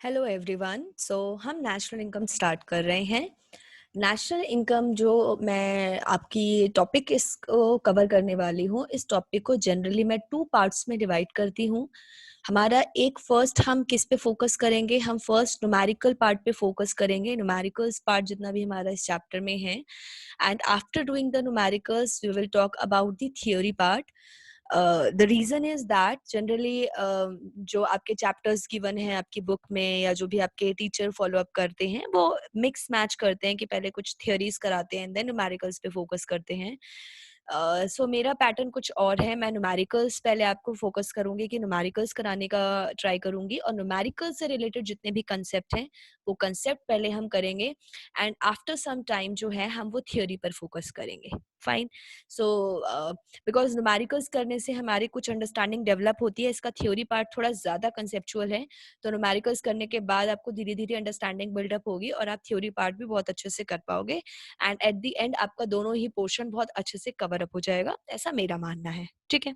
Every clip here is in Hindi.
Hello everyone. हम नेशनल इनकम स्टार्ट कर रहे हैं। नेशनल इनकम जो मैं आपकी टॉपिक इसको कवर करने वाली हूँ, इस टॉपिक को जनरली मैं 2 पार्ट्स में डिवाइड करती हूँ। हमारा एक फर्स्ट हम किस पे फोकस करेंगे, हम फर्स्ट न्यूमेरिकल पार्ट पे फोकस करेंगे, न्यूमेरिकल्स पार्ट जितना भी हमारा इस चैप्टर में है। And after doing the numericals we will talk about the theory part. The reason is that generally जो आपके चैप्टर्स गिवन है आपकी बुक में या जो भी आपके टीचर फॉलो अप करते हैं वो मिक्स मैच करते हैं कि पहले कुछ थियोरीज कराते हैं देन न्यूमेरिकल्स पे फोकस करते हैं। सो मेरा पैटर्न कुछ और है। मैं न्यूमेरिकल्स पहले आपको फोकस करूंगी कि न्यूमेरिकल्स कराने का ट्राई करूंगी, और न्यूमेरिकल्स से रिलेटेड जितने भी कंसेप्ट हैं वो कंसेप्ट पहले हम करेंगे एंड आफ्टर सम टाइम जो है हम वो थियोरी पर फोकस करेंगे। फाइन। सो बिकॉज न्यूमेरिकल्स करने से हमारी कुछ अंडरस्टैंडिंग डेवलप होती है, इसका थ्योरी पार्ट थोड़ा ज़्यादा कंसेप्चुअल है, तो न्यूमेरिकल्स करने के बाद आपको धीरे धीरे अंडरस्टैंडिंग बिल्डअप होगी और आप थ्योरी पार्ट भी बहुत अच्छे से कर पाओगे एंड एट द एंड आपका दोनों ही पोर्शन बहुत अच्छे से कवर अप हो जाएगा, ऐसा मेरा मानना है। ठीक है,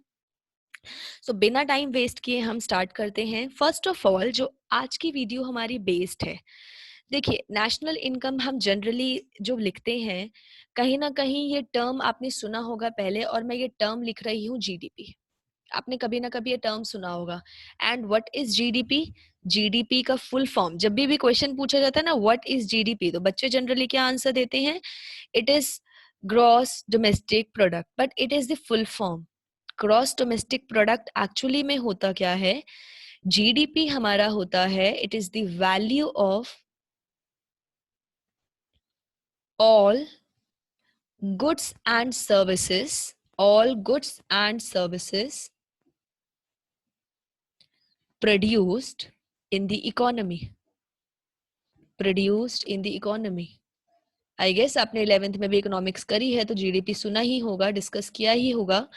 सो बिना टाइम वेस्ट किए हम स्टार्ट करते हैं। फर्स्ट ऑफ ऑल जो आज की वीडियो हमारी बेस्ड है, देखिए नेशनल इनकम हम जनरली जो लिखते हैं, कहीं ना कहीं ये टर्म आपने सुना होगा पहले, और मैं ये टर्म लिख रही हूँ जीडीपी। आपने कभी ना कभी ये टर्म सुना होगा। And what is GDP? GDP का फुल फॉर्म, जब भी क्वेश्चन पूछा जाता है ना व्हाट इज जीडीपी, तो बच्चे जनरली क्या आंसर देते हैं? It is gross domestic product, but it is the full form. Gross domestic product actually में होता क्या है? जीडीपी हमारा होता है, it is the value of all goods and services, all goods and services produced in the economy, produced in the economy। I guess आपने 11th में भी इकोनॉमिक्स करी है तो जीडीपी सुना ही होगा, डिस्कस किया ही होगा।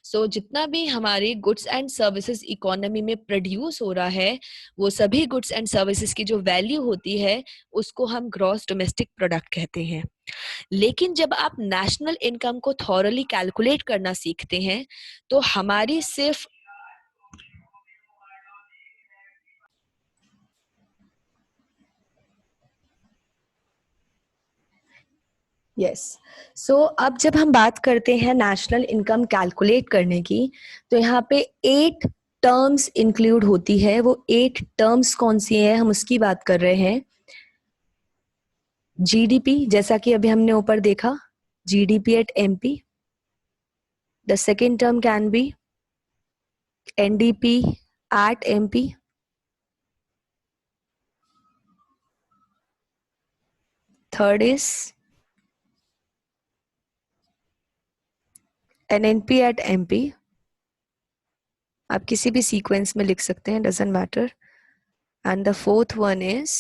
सो जितना भी हमारे गुड्स एंड सर्विसेज इकोनॉमी में प्रोड्यूस हो रहा है, वो सभी गुड्स एंड सर्विसेज की जो वैल्यू होती है उसको हम ग्रॉस डोमेस्टिक प्रोडक्ट कहते हैं। लेकिन जब आप नेशनल इनकम को थॉरली कैलकुलेट करना सीखते हैं तो हमारी सिर्फ यस सो अब जब हम बात करते हैं नेशनल इनकम कैलकुलेट करने की, तो यहाँ पे 8 टर्म्स इंक्लूड होती है। वो 8 टर्म्स कौन सी है, हम उसकी बात कर रहे हैं। जीडीपी, जैसा कि अभी हमने ऊपर देखा, GDP at MP. The second term can be NDP at MP. Third is NNP at MP. आप किसी भी सीक्वेंस में लिख सकते हैं, doesn't matter. And the fourth one is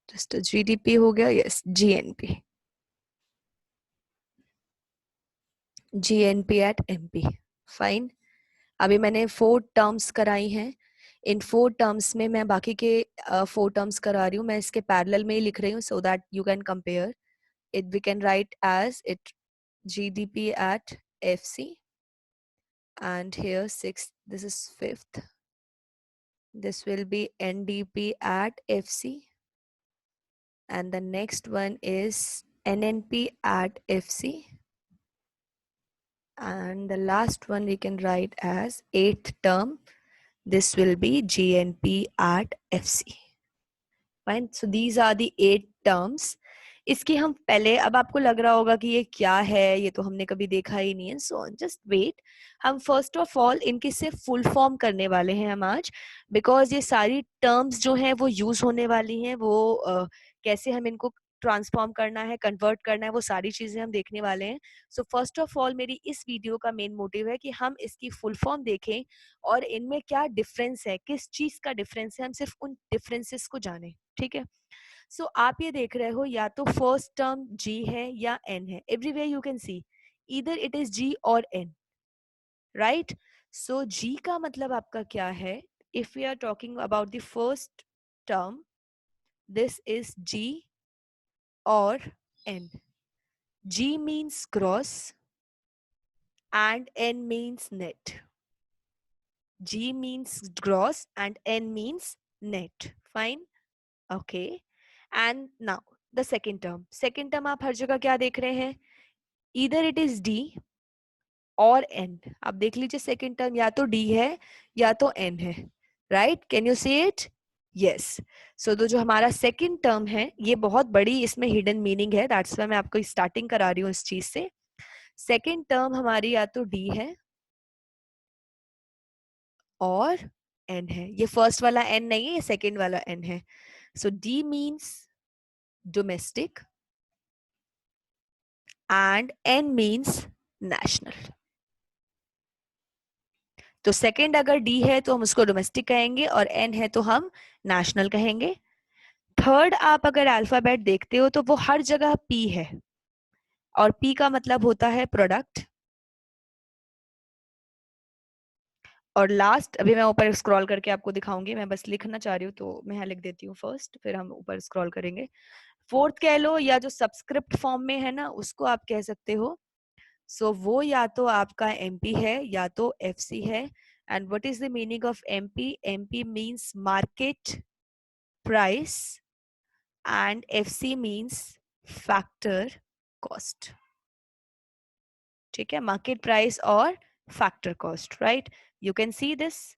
just GDP हो गया, yes GNP, GNP at MP. Fine. अभी मैंने 4 टर्म्स कराई हैं। इन 4 टर्म्स में मैं बाकी के 4 टर्म्स करा रही हूँ, मैं इसके पैरेलल में ही लिख रही हूँ so that you can compare it. We can write as it GDP at FC, and here sixth, this is fifth, this will be NDP at FC, and the next one is NNP at FC, and the last one we can write as 8th term, this will be GNP at FC। Fine, so these are the 8 terms। इसकी हम पहले, अब आपको लग रहा होगा कि ये क्या है, ये तो हमने कभी देखा ही नहीं है, सो जस्ट वेट। हम फर्स्ट ऑफ ऑल इनकी सिर्फ फुल फॉर्म करने वाले हैं हम आज, बिकॉज ये सारी टर्म्स जो हैं वो यूज होने वाली हैं। वो कैसे हम इनको ट्रांसफॉर्म करना है, कन्वर्ट करना है, वो सारी चीजें हम देखने वाले हैं। सो फर्स्ट ऑफ ऑल मेरी इस वीडियो का मेन मोटिव है कि हम इसकी फुल फॉर्म देखें और इनमें क्या डिफरेंस है, किस चीज का डिफरेंस है, हम सिर्फ उन डिफरेंसेस को जाने। ठीक है, सो आप ये देख रहे हो या तो फर्स्ट टर्म जी है या एन है। Everywhere you can see either it is G और एन, राइट? सो जी का मतलब आपका क्या है? If we are talking about the first term, this is G और N. G means gross and n means net. G means gross and n means net. Fine. Okay. And now the second term आप हर जगह क्या देख रहे हैं? Either it is D और N. आप देख लीजिए सेकेंड टर्म या तो D है या तो N है. Right, can you see it? Yes. So तो जो हमारा सेकेंड टर्म है ये बहुत बड़ी इसमें हिडन मीनिंग है, दैट्स वाई मैं आपको स्टार्टिंग करा रही हूँ इस चीज से. सेकेंड टर्म हमारी या तो D है और N है. ये फर्स्ट वाला N नहीं है, ये सेकेंड वाला N है. सो D means domestic and N means national. तो सेकंड अगर डी है तो हम उसको डोमेस्टिक कहेंगे और एन है तो हम नेशनल कहेंगे. थर्ड आप अगर अल्फाबेट देखते हो तो वो हर जगह पी है और पी का मतलब होता है प्रोडक्ट. और लास्ट अभी मैं ऊपर स्क्रॉल करके आपको दिखाऊंगी, मैं बस लिखना चाह रही हूँ तो मैं यहाँ लिख देती हूँ फर्स्ट, फिर हम ऊपर स्क्रॉल करेंगे. फोर्थ कह लो या जो सबस्क्रिप्ट फॉर्म में है ना उसको आप कह सकते हो. सो वो या तो आपका एमपी है या तो एफसी है. And what is the meaning of MP? MP means market price and FC means factor cost. ठीक है, मार्केट प्राइस और factor cost. Right, you can see this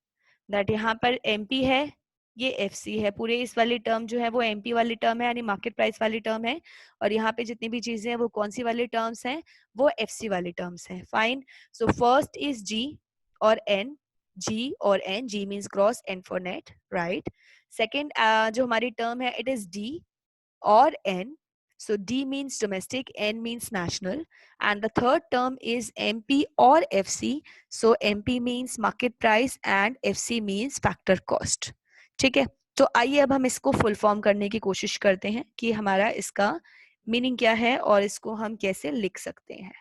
that यहाँ पर एमपी है, ये एफसी है. पूरे इस वाली टर्म जो है वो एमपी वाली टर्म है यानी मार्केट प्राइस वाली टर्म है. और यहाँ पे जितनी भी चीजें हैं वो कौन सी वाली टर्म्स हैं? वो एफसी वाली टर्म्स हैं. Fine. So first is G और एन. जी और N, G means gross, N for net. Right. Second जो हमारी टर्म है it is D or N. So D means domestic, N means national. And the third term is MP or FC. So MP means market price and FC means factor cost. ठीक है, तो आइए अब हम इसको फुल फॉर्म करने की कोशिश करते हैं कि हमारा इसका मीनिंग क्या है और इसको हम कैसे लिख सकते हैं.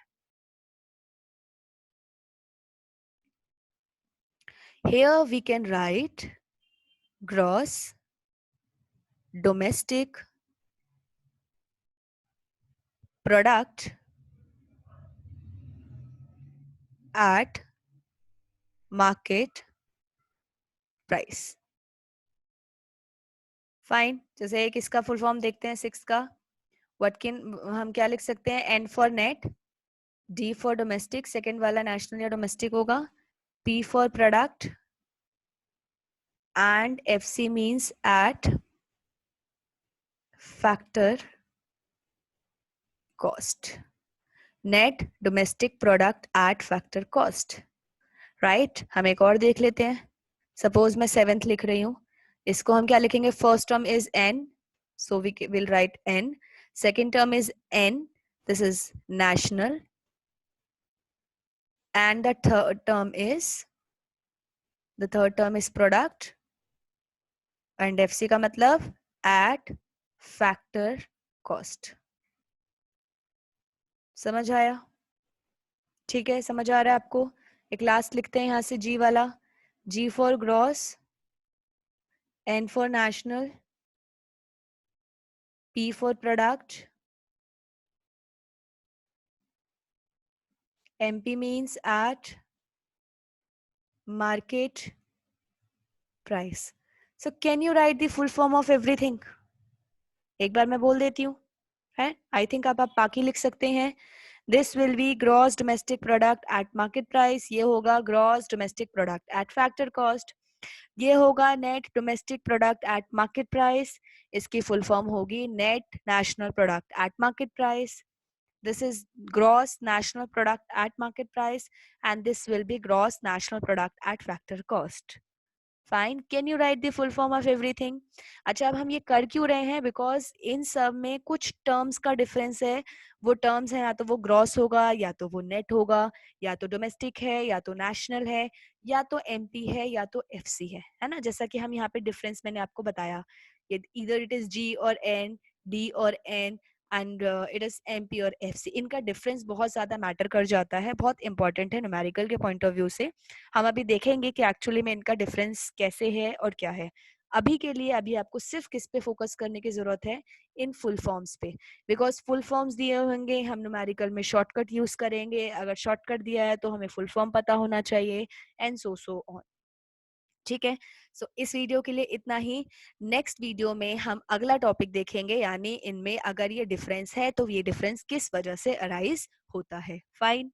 Here we can write gross domestic product at market price. Fine. जैसे एक इसका फुल फॉर्म देखते हैं सिक्स का. व्हाट कैन हम क्या लिख सकते हैं? N for net, D for domestic, second वाला नेशनल या डोमेस्टिक होगा, P for product and F C means at factor cost. Net domestic product at factor cost. Right, हम एक और देख लेते हैं. सपोज मैं सेवेंथ लिख रही हूँ, इसको हम क्या लिखेंगे? First term is an, so we will write N. Second term is N, this is national. And the third term is product. And FC का मतलब at factor cost. समझ आया? ठीक है, समझ आ रहा है आपको? एक लास्ट लिखते हैं यहाँ से G वाला. G for gross, N for national, P for product, MP means at market price. So can you write the full form of everything? एक बार मैं बोल देती हूँ. है, आई थिंक आप बाकी लिख सकते हैं. This will be gross domestic product eight market price. ये होगा gross domestic product at factor cost. ये होगा net domestic product eight market price. इसकी फुल फॉर्म होगी net national product at market price. This is gross national product at market price and this will be gross national product at factor cost. Fine. Can you right the full form of everything? अच्छा, अब हम ये कर क्यों रहे हैं? बिकॉज इन सब में कुछ टर्म्स का डिफरेंस है. वो टर्म्स है या तो वो ग्रॉस होगा या तो वो नेट होगा, या तो डोमेस्टिक है या तो नेशनल है या तो एमपी है या तो एफसी है ना. जैसा कि हम यहाँ पे डिफरेंस मैंने आपको बताया, इधर इट इज जी और एन, डी और N and it is MP और एफसी. इनका डिफरेंस बहुत ज्यादा मैटर कर जाता है, बहुत इंपॉर्टेंट है न्यूमेरिकल के पॉइंट ऑफ व्यू से. हम अभी देखेंगे कि एक्चुअली में इनका डिफरेंस कैसे है और क्या है. अभी के लिए अभी आपको सिर्फ किस पे फोकस करने की जरूरत है? इन फुल फॉर्म्स पे. बिकॉज फुल फॉर्म्स दिए होंगे, हम न्यूमेरिकल में शॉर्टकट यूज करेंगे. अगर शॉर्टकट दिया है तो हमें फुल फॉर्म पता होना चाहिए एंड सो ऑन. ठीक है। सो इस वीडियो के लिए इतना ही। नेक्स्ट वीडियो में हम अगला टॉपिक देखेंगे, यानी इनमें अगर ये डिफरेंस है तो ये डिफरेंस किस वजह से अराइज होता है। फाइन।